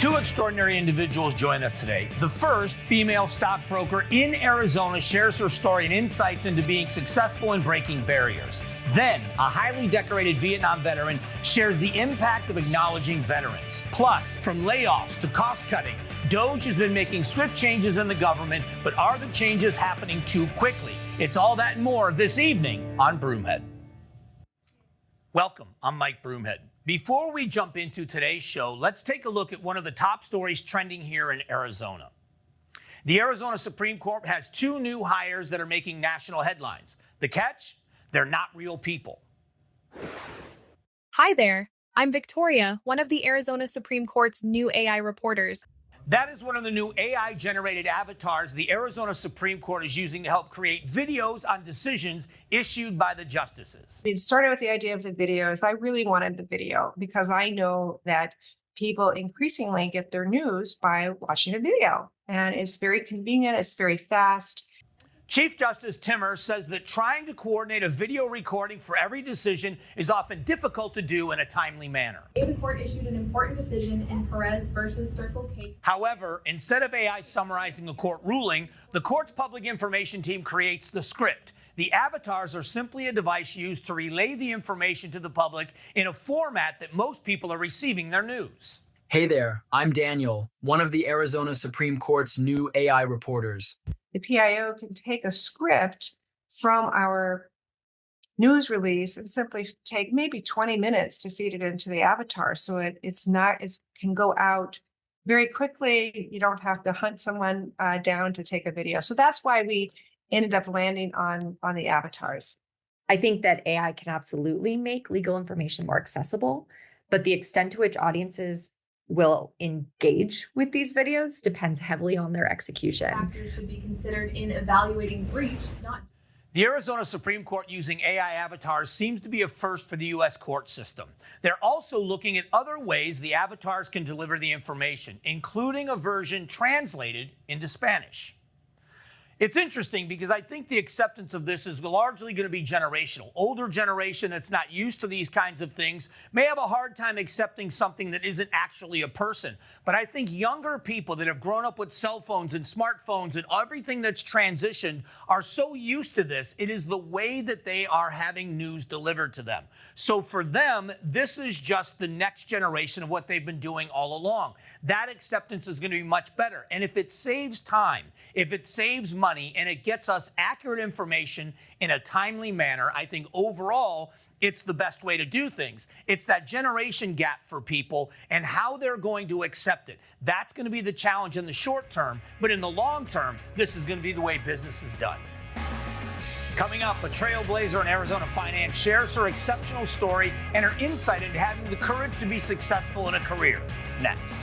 Two extraordinary individuals join us today. The first, female stockbroker in Arizona, shares her story and insights into being successful in breaking barriers. Then, a highly decorated Vietnam veteran shares the impact of acknowledging veterans. Plus, from layoffs to cost cutting, DOGE has been making swift changes in the government, but are the changes happening too quickly? It's all that and more this evening on Broomhead. Welcome, I'm Mike Broomhead. Before we jump into today's show, let's take a look at one of the top stories trending here in Arizona. The Arizona Supreme Court has two new hires that are making national headlines. The catch? They're not real people. Hi there. I'm Victoria, one of the Arizona Supreme Court's new AI reporters. That is one of the new AI-generated avatars the Arizona Supreme Court is using to help create videos on decisions issued by the justices. It started with the idea of the videos. I really wanted the video because I know that people increasingly get their news by watching a video. And it's very convenient. It's very fast. Chief Justice Timmer says that trying to coordinate a video recording for every decision is often difficult to do in a timely manner. The court issued an important decision in Perez versus Circle K. However, instead of AI summarizing a court ruling, the court's public information team creates the script. The avatars are simply a device used to relay the information to the public in a format that most people are receiving their news. Hey there, I'm Daniel, one of the Arizona Supreme Court's new AI reporters. The PIO can take a script from our news release and simply take maybe 20 minutes to feed it into the avatar. So it can go out very quickly. You don't have to hunt someone down to take a video. So that's why we ended up landing on the avatars. I think that AI can absolutely make legal information more accessible, but the extent to which audiences will engage with these videos depends heavily on their execution. Factors should be considered in evaluating breach, not. The Arizona Supreme Court using AI avatars seems to be a first for the U.S. court system. They're also looking at other ways the avatars can deliver the information, including a version translated into Spanish. It's interesting because I think the acceptance of this is largely going to be generational. Older generation that's not used to these kinds of things may have a hard time accepting something that isn't actually a person. But I think younger people that have grown up with cell phones and smartphones and everything that's transitioned are so used to this. It is the way that they are having news delivered to them. So for them, this is just the next generation of what they've been doing all along. That acceptance is going to be much better. And if it saves time, if it saves money, and it gets us accurate information in a timely manner, I think overall it's the best way to do things. It's that generation gap for people and how they're going to accept it. That's going to be the challenge in the short term, but in the long term, this is going to be the way business is done. Coming up, a trailblazer in Arizona finance shares her exceptional story and her insight into having the courage to be successful in a career. Next.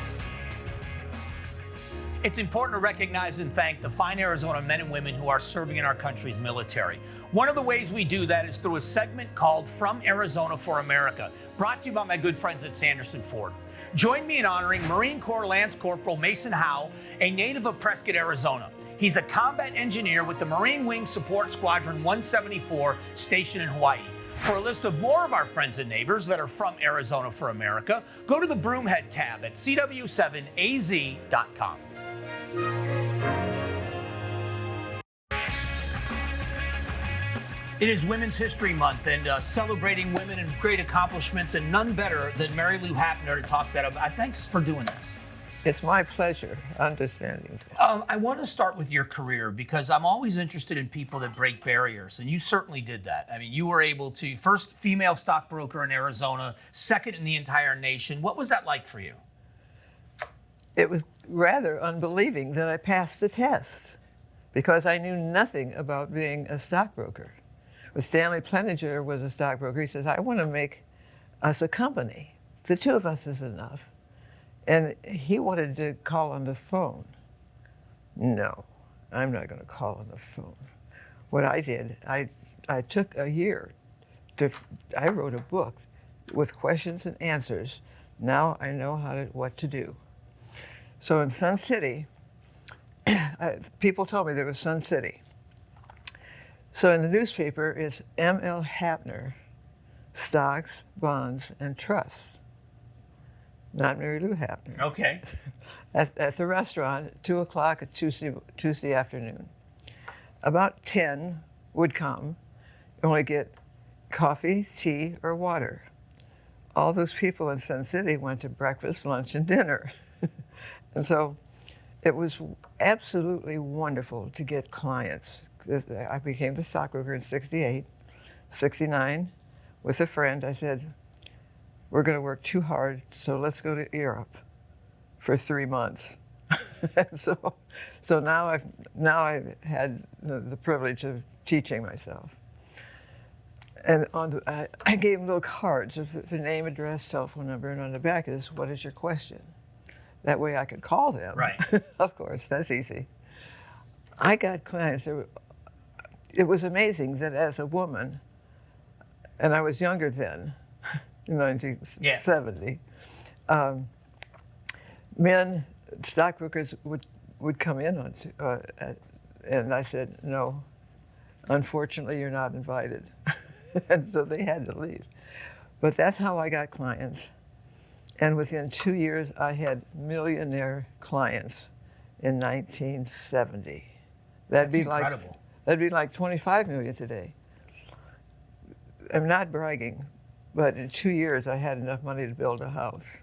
It's important to recognize and thank the fine Arizona men and women who are serving in our country's military. One of the ways we do that is through a segment called From Arizona for America, brought to you by my good friends at Sanderson Ford. Join me in honoring Marine Corps Lance Corporal Mason Howe, a native of Prescott, Arizona. He's a combat engineer with the Marine Wing Support Squadron 174 stationed in Hawaii. For a list of more of our friends and neighbors that are from Arizona for America, go to the Broomhead tab at cw7az.com. It is Women's History Month and celebrating women and great accomplishments, and none better than Mary Lou Hapner to talk that about. Thanks for doing this. It's my pleasure understanding. I want to start with your career because I'm always interested in people that break barriers, and you certainly did that. I mean, you were able to, first female stockbroker in Arizona, second in the entire nation. What was that like for you? It was rather unbelieving that I passed the test because I knew nothing about being a stockbroker. When Stanley Pleninger was a stockbroker, he says, I want to make us a company. The two of us is enough. And he wanted to call on the phone. No, I'm not going to call on the phone. What I did, I took a year. I wrote a book with questions and answers. Now I know what to do. So in Sun City, people told me there was Sun City. So in the newspaper is M.L. Hapner, Stocks, Bonds, and Trusts. not Mary Lou Hapner. Okay. At the restaurant at 2 o'clock at Tuesday afternoon. About 10 would come, only get coffee, tea, or water. All those people in Sun City went to breakfast, lunch, and dinner. And so it was absolutely wonderful to get clients. I became the stockbroker in 68, 69. With a friend, I said, we're going to work too hard, so let's go to Europe for 3 months. And so now I've had the privilege of teaching myself. And I gave them little cards of the name, address, telephone number, and on the back is, what is your question? That way I could call them. Right. Of course, that's easy. I got clients. It was amazing that as a woman, and I was younger then, in 1970, men, stockbrokers would come in on, and I said, no, unfortunately, you're not invited. And so they had to leave. But that's how I got clients. And within 2 years, I had millionaire clients in 1970. That's incredible. That'd be like 25 million today. I'm not bragging, but in 2 years, I had enough money to build a house.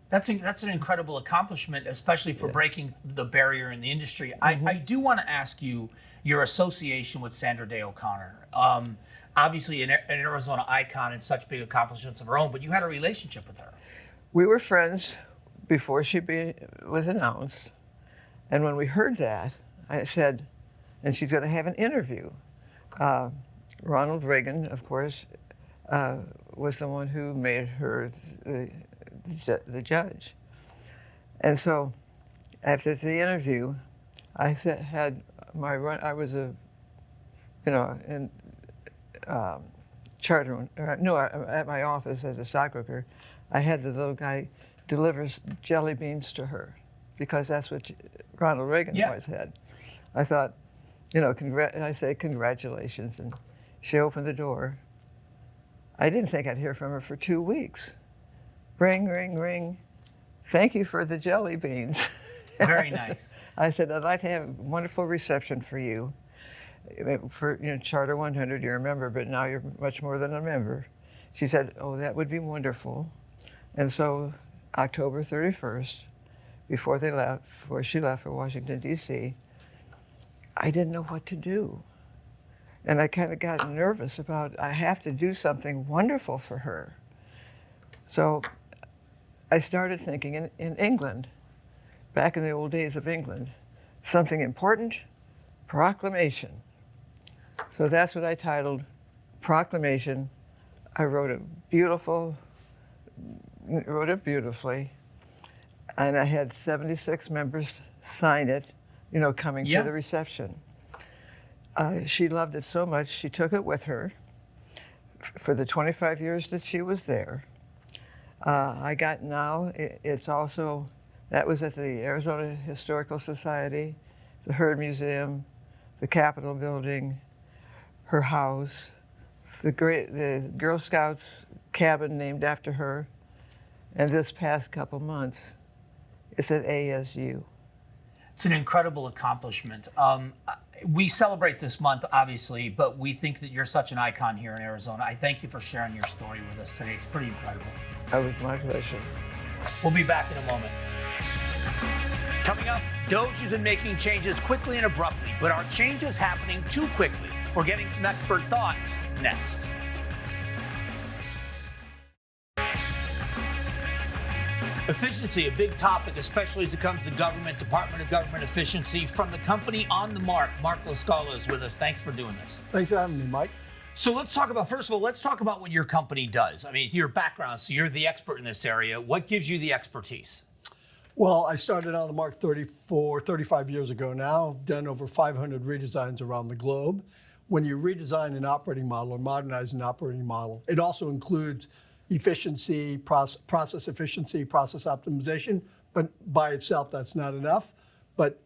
That's an incredible accomplishment, especially for breaking the barrier in the industry. I do want to ask you your association with Sandra Day O'Connor. Obviously, an Arizona icon and such big accomplishments of her own, but you had a relationship with her. We were friends before she was announced. And when we heard that, I said, and she's going to have an interview. Ronald Reagan, of course, was the one who made her the judge. And so after the interview, I had my run, I was in charter, at my office as a stockbroker, I had the little guy delivers jelly beans to her because that's what Ronald Reagan always had. I thought, I say congratulations, and she opened the door. I didn't think I'd hear from her for 2 weeks. Ring, ring, ring. Thank you for the jelly beans. Very nice. I said, I'd like to have a wonderful reception for you. For Charter 100, you're a member, but now you're much more than a member. She said, oh, that would be wonderful. And so October 31st, before she left for Washington, D.C., I didn't know what to do. And I kind of got nervous about, I have to do something wonderful for her. So I started thinking in England, back in the old days of England, something important, proclamation. So that's what I titled Proclamation. I wrote it beautifully, and I had 76 members sign it, coming to the reception. She loved it so much, she took it with her for the 25 years that she was there. It's also, that was at the Arizona Historical Society, the Hurd Museum, the Capitol Building, her house, the Girl Scouts cabin named after her, and this past couple months, it's at ASU. It's an incredible accomplishment. We celebrate this month, obviously, but we think that you're such an icon here in Arizona. I thank you for sharing your story with us today. It's pretty incredible. That was my pleasure. We'll be back in a moment. Coming up, Doge has been making changes quickly and abruptly, but are changes happening too quickly? We're getting some expert thoughts next. Efficiency, a big topic, especially as it comes to government, Department of Government Efficiency. From the company On the Mark, Mark Lascala is with us. Thanks for doing this. Thanks for having me, Mike. So let's talk about, first of all, let's talk about what your company does. I mean, your background, so you're the expert in this area. What gives you the expertise? Well, I started On the Mark 35 years ago now. I've done over 500 redesigns around the globe. When you redesign an operating model or modernize an operating model, it also includes efficiency, process efficiency, process optimization, but by itself, that's not enough. But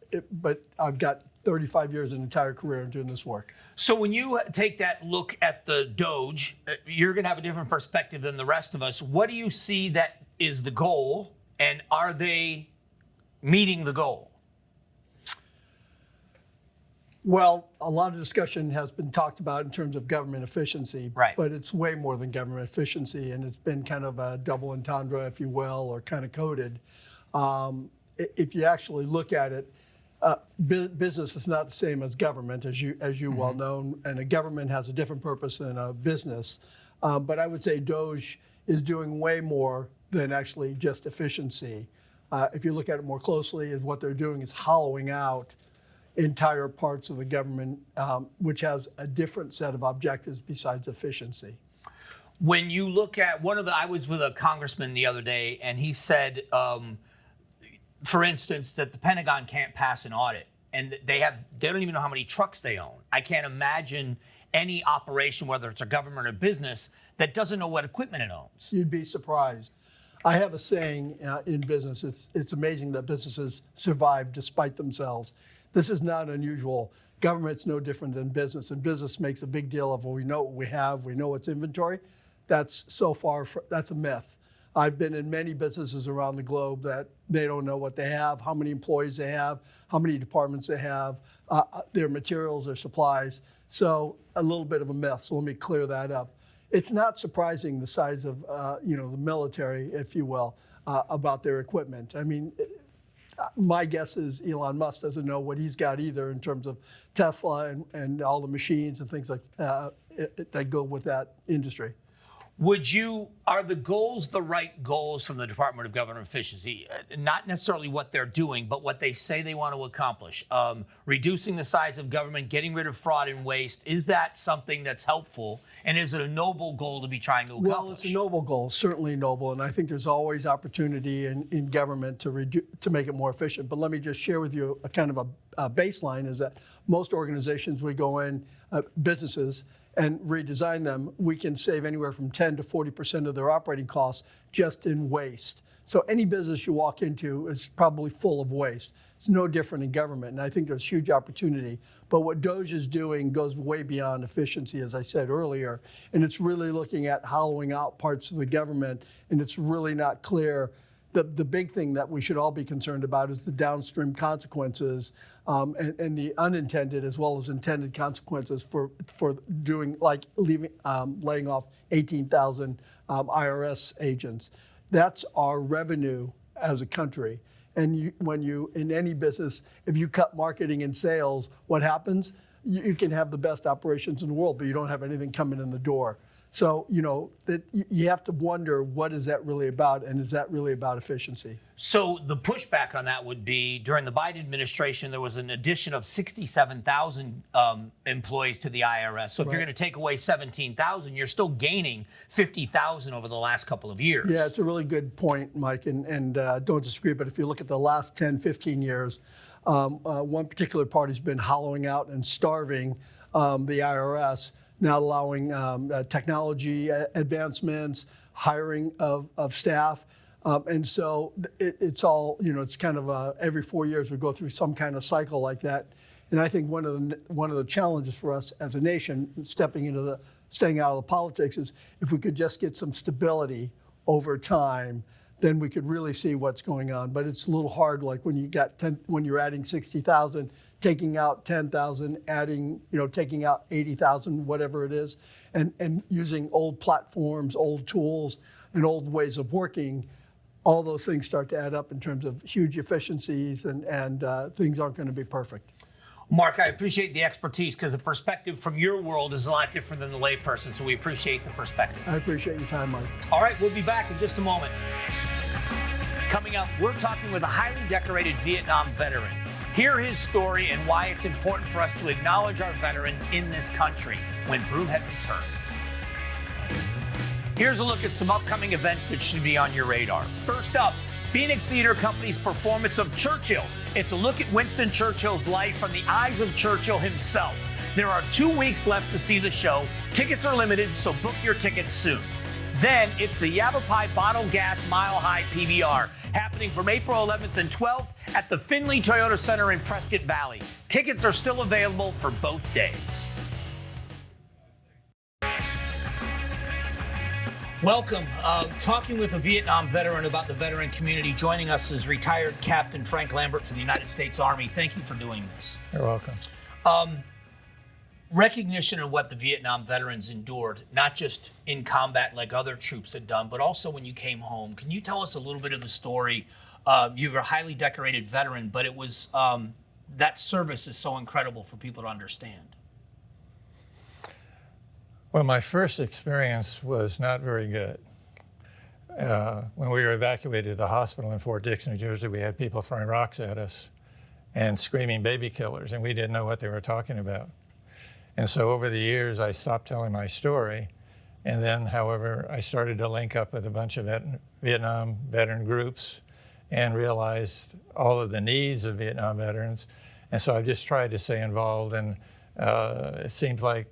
I've got 35 years, an entire career doing this work. So when you take that look at the Doge, you're going to have a different perspective than the rest of us. What do you see that is the goal, And are they meeting the goal? Well, a lot of discussion has been talked about in terms of government efficiency, Right. but it's way more than government efficiency, and it's been kind of a double entendre, if you will, or kind of coded. If you actually look at it, business is not the same as government, as you well know, and a government has a different purpose than a business. But I would say DOGE is doing way more than actually just efficiency. If you look at it more closely, is what they're doing is hollowing out entire parts of the government, which has a different set of objectives besides efficiency. When you look at I was with a congressman the other day, and he said, for instance, that the Pentagon can't pass an audit, and they don't even know how many trucks they own. I can't imagine any operation, whether it's a government or business, that doesn't know what equipment it owns. You'd be surprised. I have a saying in business, it's amazing that businesses survive despite themselves. This is not unusual. Government's no different than business, and business makes a big deal of, well, we know what we have, we know what's inventory. That's that's a myth. I've been in many businesses around the globe that they don't know what they have, how many employees they have, how many departments they have, their materials, their supplies. So a little bit of a myth, so let me clear that up. It's not surprising the size of the military, if you will, about their equipment. I mean, my guess is Elon Musk doesn't know what he's got either in terms of Tesla and all the machines and things like that go with that industry. Are the goals the right goals from the Department of Government Efficiency? Not necessarily what they're doing, but what they say they want to accomplish. Reducing the size of government, getting rid of fraud and waste. Is that something that's helpful? And is it a noble goal to be trying to accomplish? Well, it's a noble goal, certainly noble. And I think there's always opportunity in government to make it more efficient. But let me just share with you a kind of a baseline is that most organizations we go in, businesses, and redesign them, we can save anywhere from 10 to 40% of their operating costs just in waste. So any business you walk into is probably full of waste. It's no different in government, and I think there's huge opportunity. But what DOGE is doing goes way beyond efficiency, as I said earlier, and it's really looking at hollowing out parts of the government, and it's really not clear. The big thing that we should all be concerned about is the downstream consequences and the unintended as well as intended consequences for doing laying off 18,000 IRS agents. That's our revenue as a country. And when you in any business, if you cut marketing and sales, what happens? You can have the best operations in the world, but you don't have anything coming in the door. So, that you have to wonder, what is that really about? And is that really about efficiency? So the pushback on that would be, during the Biden administration, there was an addition of 67,000 employees to the IRS. So if you're going to take away 17,000, you're still gaining 50,000 over the last couple of years. Yeah, it's a really good point, Mike, and don't disagree. But if you look at the last 10, 15 years, one particular party's been hollowing out and starving the IRS, not allowing technology advancements, hiring of staff. And so it's all, it's kind of every 4 years we go through some kind of cycle like that. And I think one of the challenges for us as a nation, staying out of the politics, is if we could just get some stability over time, then we could really see what's going on. But it's a little hard, like when you're adding 60,000, taking out 10,000, taking out 80,000, whatever it is, and using old platforms, old tools, and old ways of working. All those things start to add up in terms of huge efficiencies, and things aren't going to be perfect. Mark, I appreciate the expertise, because the perspective from your world is a lot different than the layperson, so we appreciate the perspective. I appreciate your time, Mike. All right, we'll be back in just a moment. Coming up, we're talking with a highly decorated Vietnam veteran. Hear his story and why it's important for us to acknowledge our veterans in this country when Broomhead returns. Here's a look at some upcoming events that should be on your radar. First up, Phoenix Theater Company's performance of Churchill. It's a look at Winston Churchill's life from the eyes of Churchill himself. There are 2 weeks left to see the show. Tickets are limited, so book your tickets soon. Then it's the Yavapai Bottle Gas Mile High PBR, happening from April 11th and 12th at the Findlay Toyota Center in Prescott Valley. Tickets are still available for both days. Welcome. Talking with a Vietnam veteran about the veteran community. Joining us is retired Captain Frank Lambert for the United States Army. Thank you for doing this. You're welcome. Recognition of what the Vietnam veterans endured, not just in combat like other troops had done, but also when you came home. Can you tell us a little bit of the story? You were a highly decorated veteran, but it was that service is so incredible for people to understand. Well, my first experience was not very good. When we were evacuated to the hospital in Fort Dix, New Jersey, we had people throwing rocks at us and screaming baby killers, and we didn't know what they were talking about. And so over the years, I stopped telling my story. And then, however, I started to link up with a bunch of Vietnam veteran groups and realized all of the needs of Vietnam veterans. And so I've just tried to stay involved. And it seems like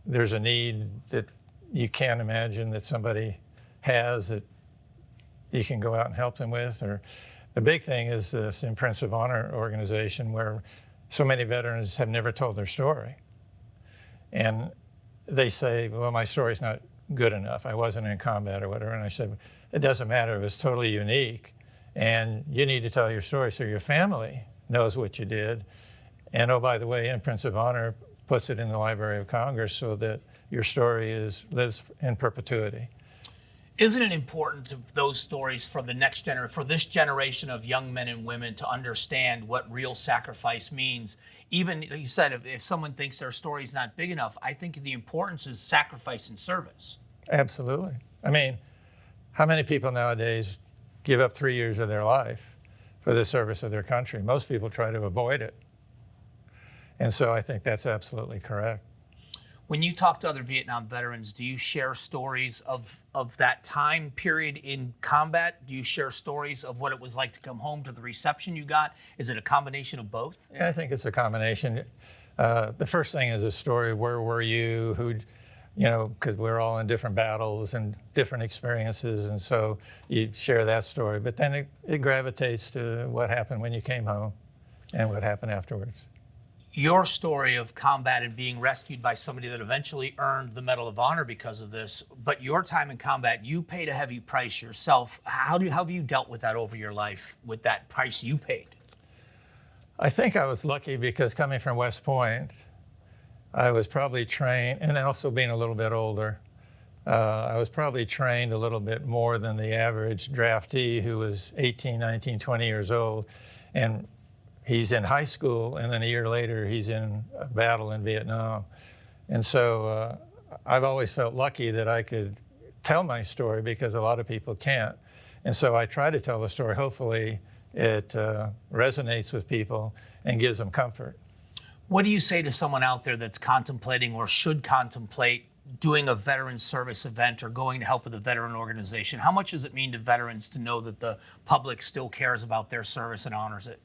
there's a need that you can't imagine that somebody has that you can go out and help them with. Or the big thing is this Imprints of Honor organization, where so many veterans have never told their story. And they say, well, my story's not good enough. I wasn't in combat or whatever. And I said, it doesn't matter. It was totally unique. And you need to tell your story so your family knows what you did. And oh, by the way, Imprints of Honor puts it in the Library of Congress so that your story lives in perpetuity. Isn't it important to those stories for the next for this generation of young men and women to understand what real sacrifice means? Even, like you said, if someone thinks their story is not big enough, I think the importance is sacrifice and service. Absolutely. I mean, how many people nowadays give up 3 years of their life for the service of their country? Most people try to avoid it. And so I think that's absolutely correct. When you talk to other Vietnam veterans, do you share stories of that time period in combat? Do you share stories of what it was like to come home to the reception you got? Is it a combination of both? Yeah, I think it's a combination. The first thing is a story. Where were you? Who, because we're all in different battles and different experiences. And so you share that story. But then it gravitates to what happened when you came home and what happened afterwards. Your story of combat and being rescued by somebody that eventually earned the Medal of Honor because of this, but your time in combat, you paid a heavy price yourself. How have you dealt with that over your life, with that price you paid? I think I was lucky because coming from West Point, I was probably trained, and then also being a little bit older, I was probably trained a little bit more than the average draftee who was 18, 19, 20 years old. And he's in high school, and then a year later, he's in a battle in Vietnam. And so I've always felt lucky that I could tell my story because a lot of people can't. And so I try to tell the story. Hopefully, it resonates with people and gives them comfort. What do you say to someone out there that's contemplating or should contemplate doing a veteran service event or going to help with a veteran organization? How much does it mean to veterans to know that the public still cares about their service and honors it?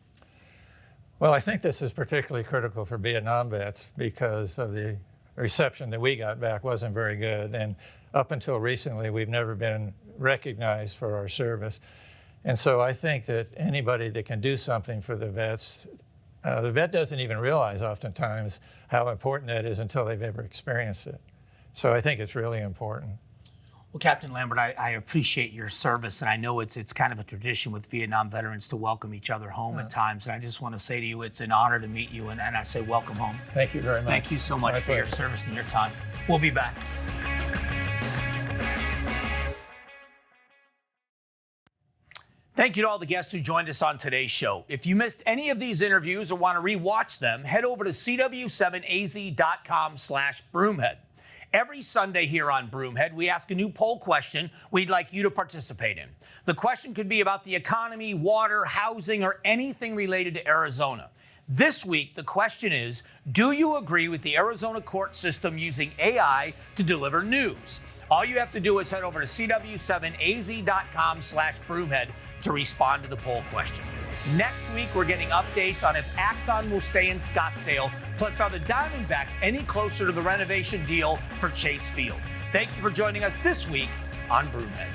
Well, I think this is particularly critical for Vietnam vets because of the reception that we got back wasn't very good. And up until recently, we've never been recognized for our service. And so I think that anybody that can do something for the vets, the vet doesn't even realize oftentimes how important that is until they've ever experienced it. So I think it's really important. Well, Captain Lambert, I appreciate your service, and I know it's kind of a tradition with Vietnam veterans to welcome each other home at times. And I just want to say to you, it's an honor to meet you, and I say welcome home. Thank you very much. Thank you so much for your service and your time. We'll be back. Thank you to all the guests who joined us on today's show. If you missed any of these interviews or want to rewatch them, head over to cw7az.com/Broomhead. Every Sunday here on Broomhead, we ask a new poll question we'd like you to participate in. The question could be about the economy, water, housing, or anything related to Arizona. This week, the question is, do you agree with the Arizona court system using AI to deliver news? All you have to do is head over to cw7az.com/Broomhead to respond to the poll question. Next week, we're getting updates on if Axon will stay in Scottsdale, plus are the Diamondbacks any closer to the renovation deal for Chase Field? Thank you for joining us this week on Broomhead.